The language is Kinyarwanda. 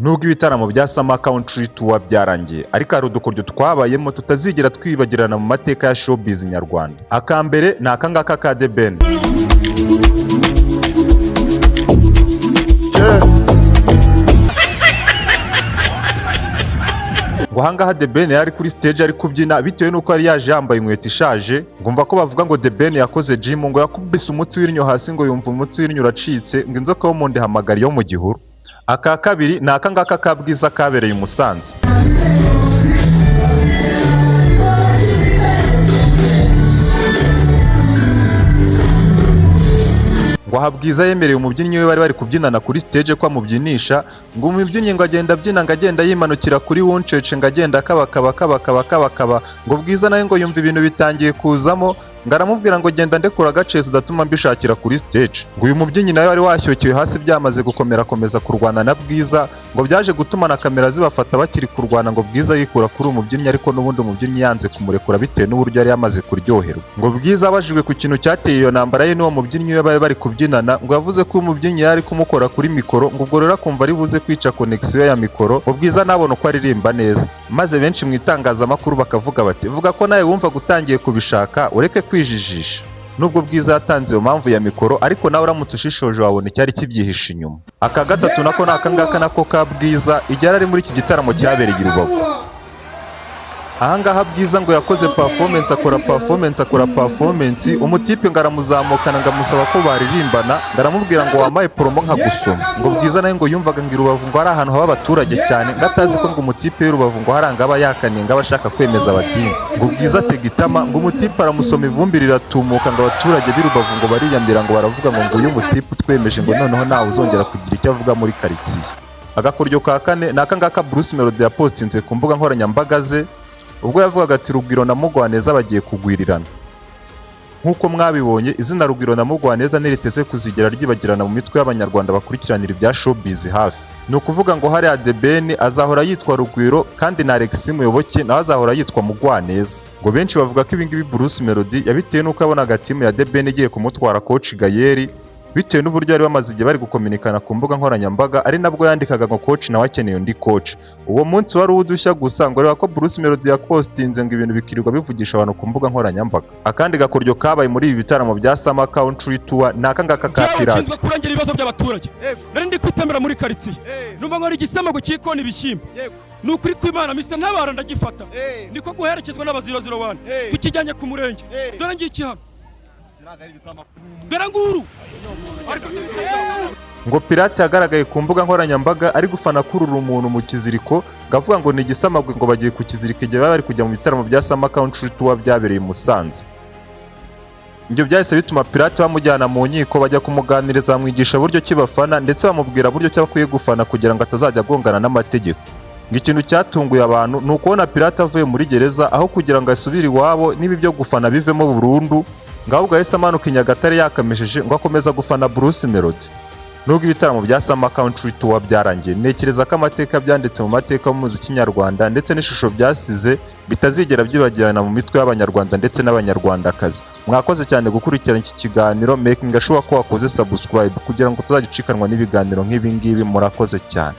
Nubwo ibitaramo bya Summer Country Tour byarangiye, ariko hari udukoryo twabayemo tutazigera twibagirana mu mateka ya showbiz nyarwanda. Akambere ni akangaka ka Theben. Ngo ahangaha Theben yari kuri stage ari kubyina bitewe nuko yari yaje yambaye inkweto ishaje, ngumva ko bavuga ngo Theben yakoze gym, ngo yakubise umutsi w'irnyo hasi ngo yumva umutsi w'irnyo uracitse, ngo inzoka yo mu nda ihamagara yo mu gihuru. Aka kabiri ni akangaka ka Bwiza kabereye i Musanze. Ngo aha Bwiza yemereye umubyinnyi we bari kubyinana kuri stage ko amubyinisha, ngo umubyinnyi ngo agenda abyina, ngo agenda yimanukira kuri wuncece, ngo agenda kabakaba, ngo Bwiza nawe ngo yumva ibintu bitangiye kuzamo, ngo aramubwira ngo genda ndekura agace udatuma mbishakira kuri stage. Ngo uyu mubyinnyi nawe wari washyokeye hasi byamaze gukomera akomeza kurwana na Bwiza, ngo byaje gutuma na kamera zibafata bakiri kurwana, ngo Bwiza yikura kuri umubyinnyi, ariko n'ubundi umubyinnyi yanze kumurekura bitewe n'uburyo yari yamaze kuryoherwa. Ngo Bwiza abajijwe ku kintu cyateye iyo ntambara ye n'uwo mubyinnyi we bari kubyinana, ngo yavuze ko umubyinnyi yari kumukora kuri mikoro, ngo ubwo rero akumva ari buze kwica connection ya mikoro, ngo Bwiza nabona uko aririmba neza. Maze benshi mu itangazamakuru bakavuga bati, vuga ko nawe wumva gutangiye kubishaka ureke kwijijisha. Nubwo Bwiza yatanze iyo mpamvu ya mikoro, ariko nawe uramutse ushishoje wabona icyari kibyihishe inyuma. Aka gatatu nako ni akangaka nako ka Bwiza igihe ari muri iki gitaramo cyabereye i Rubavu. Ahangaha Bwiza ngo yakoze akora performance, umutipe ngo aramuzamukana ngo amusaba ko baririmbana, ngaramubwira ngo wamaye promo nka gusoma. Ngo Bwiza nawe ngo yumvaga ngo i Rubavu ngo ari ahantu haba abaturage cyane, ngo atazi ko ngo umutipe w'i Rubavu ngo haranga aba yakaniye ngo abashaka kwemeza abadini. Ngo Bwiza atega itama, ngo umutipe aramusoma ivumbi riratumuka, ngo abaturage b'i Rubavu ngo bariyambira, ngo baravuga ngo uyu mutipe utwemeje ngo noneho ntawe uzongera kugira icyo avuga muri karitsiye. Agakoryo ka kane ni akangaka Bruce Melody yapostinze ku mbuga nkoranyambaga ze, ubwo yavugaga ati Rugwiro na Mugwaneza bagiye kugwirirana. Nk'uko mwabibonye, izina Rugwiro na Mugwaneza niriteze kuzigera ryibagirana mu mitwe y'abanyarwanda bakurikiranira ibya showbiz hafi. Ni ukuvuga ngo hariya Theben azahora yitwa Rugwiro, kandi na Alex Muyoboke nawe azahora yitwa Mugwaneza. Ngo benshi bavuga ko ibingibi Bruce Melody yabitewe nuko yabonaga timu ya Theben igiye kumutwara coach Gayeri, bitewe n'uburyo bari bamaze igihe bari gukominikana ku mbuga nkoranyambaga, ari nabwo yandikaga ngo coach nawe akeneye undi coach. Uwo munsi wari udushya gusa, ngo reba ko Bruce Melody yapostinze ngo ibintu bikirirwa bivugisha abantu ku mbuga nkoranyambaga. Akandi gakoryo kabaye muri ibi bitaramo bya Summer Country Tour ni akangaka ka Pirate. Nshinzwe kurengera ibibazo by'abaturage, nari ndi kwitemera muri karitsiye, numva ngo igisamago cyikona ibishyimbo, ni ukuri kw'Imana mise ntabara ndagifata, niko guherekezwa n'aba001 tukijyanye ku murenge, dore ngiki hano Garanguru. Ngo Pirate yagaragaye ku mbuga nkoranyambaga ari gufana kurura umuntu mu kiziriko, gavuga ngo ni igisamagwe, ngo bagiye kukizirika igihe bari kujya mu bitaramo bya Summer Country Tour byabereye i Musanze. Ibyo byahise bituma Pirate bamujyana mu nkiko, bajya kumuganiriza bamwigisha buryo kibafana, ndetse bamubwira buryo cyakwiye gufana kugira ngo atazajya agongana n'amategeko. Ngo ikintu cyatunguye abantu ni ukubona Pirate avuye muri gereza, aho kugira ngo asubire iwabo n'ibi byo gufana bivemo burundu, ngahubwo yahise amanuka i Nyagatare yakamejeje ngo akomeza gufana Bruce Melody. Nubwo ibitaramo bya Summer Country Tour byarangiye, ntekereza ko amateka byanditse mu mateka y'umuziki nyarwanda ndetse n'ishusho byasize bitazigera byibagirana mu mitwe y'abanyarwanda ndetse n'abanyarwandakazi. Mwakoze cyane gukurikirana iki kiganiro, making sure ko wakoze subscribe kugira ngo tuzajya ucikanwa n'ibiganiro nk'ibi ngibi. Murakoze cyane.